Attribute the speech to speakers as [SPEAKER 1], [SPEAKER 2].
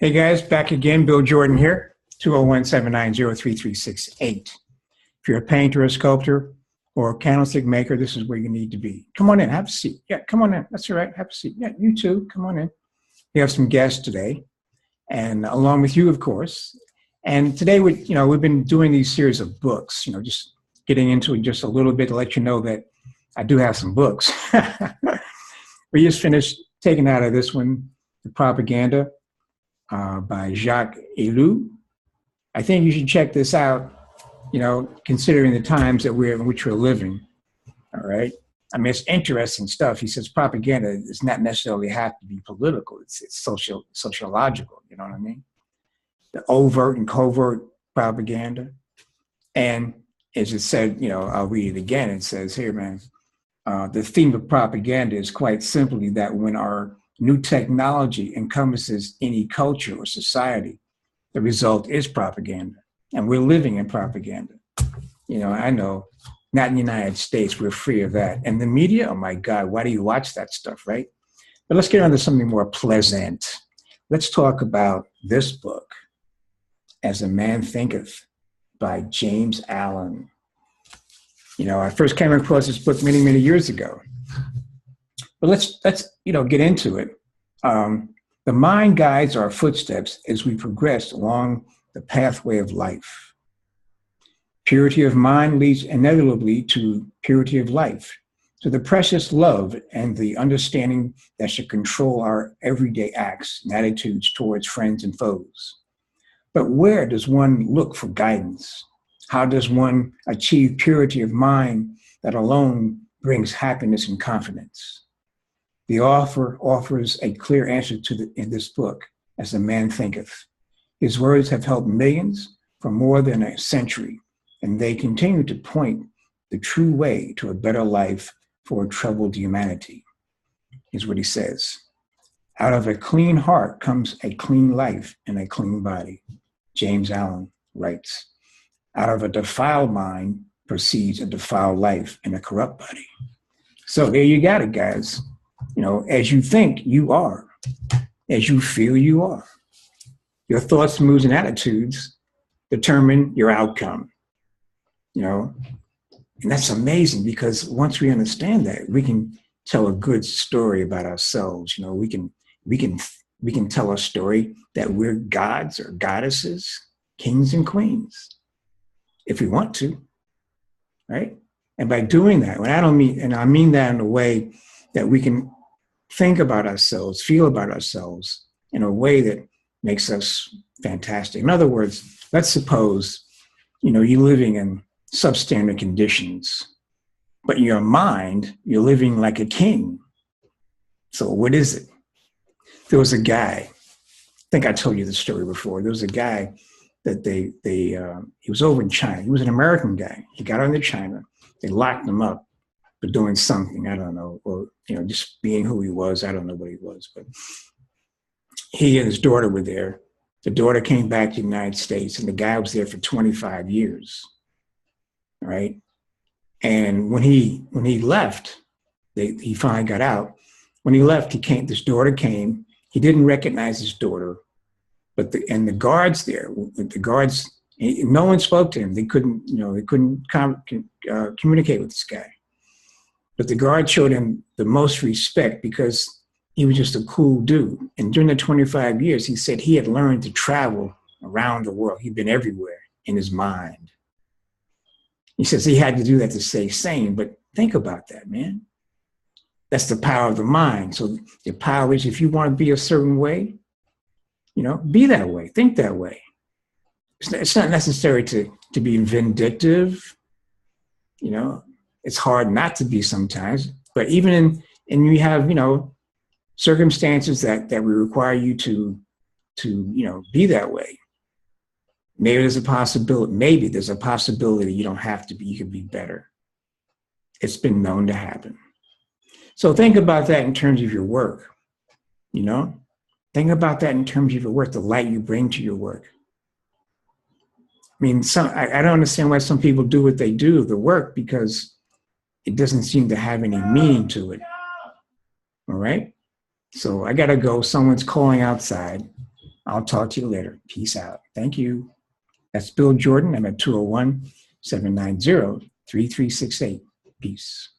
[SPEAKER 1] Hey guys, back again. Bill Jordan here, 201-790-3368. If you're a painter, a sculptor, or a candlestick maker, this is where you need to be. Come on in, have a seat. Yeah, come on in. That's all right, have a seat. Yeah, you too, come on in. We have some guests today, and along with you, of course. And today, we've been doing these series of books, just getting into it just a little bit to let you know that I do have some books. We just finished taking out of this one, The Propaganda, by Jacques Ellul. I think you should check this out, considering the times that in which we're living. All right. I mean, it's interesting stuff. He says propaganda does not necessarily have to be political. It's sociological. You know what I mean? The overt and covert propaganda. And as it said, I'll read it again. It says here, man, the theme of propaganda is quite simply that when our new technology encompasses any culture or society, the result is propaganda. And we're living in propaganda. I know, not in the United States, we're free of that. And the media, oh my God, why do you watch that stuff, right? But let's get on to something more pleasant. Let's talk about this book, As a Man Thinketh, by James Allen. I first came across this book many, many years ago. But let's get into it. The mind guides our footsteps as we progress along the pathway of life. Purity of mind leads inevitably to purity of life, to the precious love and the understanding that should control our everyday acts and attitudes towards friends and foes. But where does one look for guidance? How does one achieve purity of mind that alone brings happiness and confidence? The author offers a clear answer in this book, As a Man Thinketh. His words have helped millions for more than a century, and they continue to point the true way to a better life for a troubled humanity. Here's what he says. Out of a clean heart comes a clean life and a clean body. James Allen writes, out of a defiled mind proceeds a defiled life and a corrupt body. So there you got it, guys. As you think, you are. As you feel, you are. Your thoughts, moods, and attitudes determine your outcome. And that's amazing because once we understand that, we can tell a good story about ourselves. We can tell a story that we're gods or goddesses, kings and queens, if we want to, right? And by doing that, I mean that in a way that we can think about ourselves, feel about ourselves in a way that makes us fantastic. In other words, let's suppose, you're living in substandard conditions, but in your mind, you're living like a king. So what is it? There was a guy, I think I told you this story before. There was a guy that he was over in China. He was an American guy. He got into China. They locked him up for doing something, I don't know, or, just being who he was. I don't know what he was, but he and his daughter were there. The daughter came back to the United States, and the guy was there for 25 years, right? And when he left, he finally got out. When he left, this daughter came. He didn't recognize his daughter, but the guards there, no one spoke to him. They couldn't communicate with this guy. But the guard showed him the most respect because he was just a cool dude. And during the 25 years, he said he had learned to travel around the world. He'd been everywhere in his mind. He says he had to do that to stay sane. But think about that, man. That's the power of the mind. So the power is if you want to be a certain way, be that way, think that way. It's not necessary to be vindictive, It's hard not to be sometimes, but even you have, circumstances that will require you to be that way. Maybe there's a possibility you don't have to be, you can be better. It's been known to happen. So think about that in terms of your work, Think about that in terms of your work, the light you bring to your work. I mean, I don't understand why some people do what they do, the work, because it doesn't seem to have any meaning to it. All right? So I got to go. Someone's calling outside. I'll talk to you later. Peace out. Thank you. That's Bill Jordan. I'm at 201-790-3368. Peace.